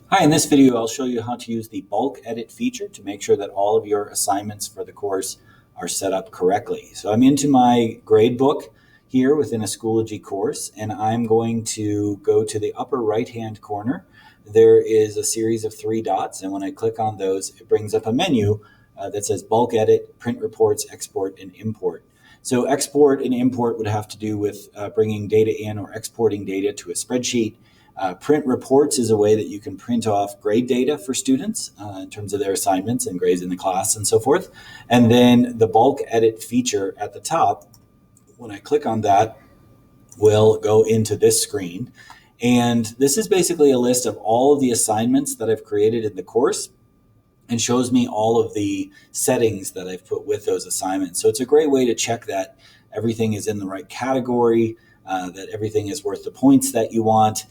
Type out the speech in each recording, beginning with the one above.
Hi, in this video, I'll show you how to use the bulk edit feature to make sure that all of your assignments for the course are set up correctly. So I'm into my grade book here within a Schoology course, and I'm going to go to the upper right-hand corner. There is a series of three dots, and when I click on those, it brings up a menu that says bulk edit, print reports, export, and import. So export and import would have to do with bringing data in or exporting data to a spreadsheet. Print reports is a way that you can print off grade data for students in terms of their assignments and grades in the class and so forth. And then the bulk edit feature at the top, when I click on that, will go into this screen. And this is basically a list of all of the assignments that I've created in the course and shows me all of the settings that I've put with those assignments. So it's a great way to check that everything is in the right category, that everything is worth the points that you want.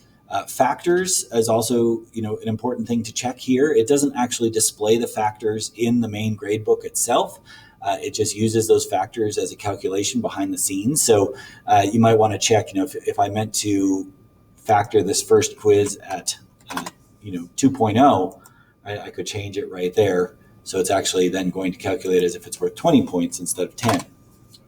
Factors is also, an important thing to check here. It doesn't actually display the factors in the main gradebook itself. It just uses those factors as a calculation behind the scenes. So you might want to check, if I meant to factor this first quiz at, 2.0, I could change it right there. So it's actually then going to calculate as if it's worth 20 points instead of 10. In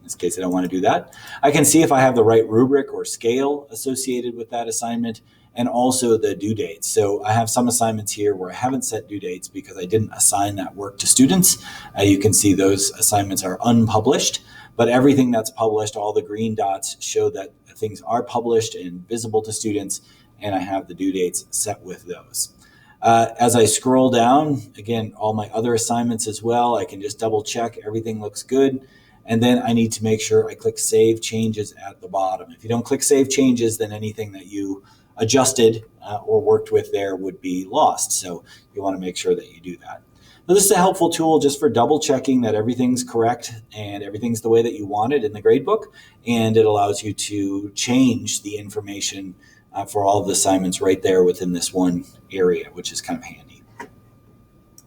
this case, I don't want to do that. I can see if I have the right rubric or scale associated with that assignment, and also the due dates. So I have some assignments here where I haven't set due dates because I didn't assign that work to students. You can see those assignments are unpublished, but everything that's published, all the green dots show that things are published and visible to students, and I have the due dates set with those. As I scroll down, again, all my other assignments as well, I can just double check everything looks good. And then I need to make sure I click Save Changes at the bottom. If you don't click Save Changes, then anything that you adjusted or worked with there would be lost. So you want to make sure that you do that. Now, this is a helpful tool just for double checking that everything's correct and everything's the way that you want it in the gradebook. And it allows you to change the information for all of the assignments right there within this one area, which is kind of handy.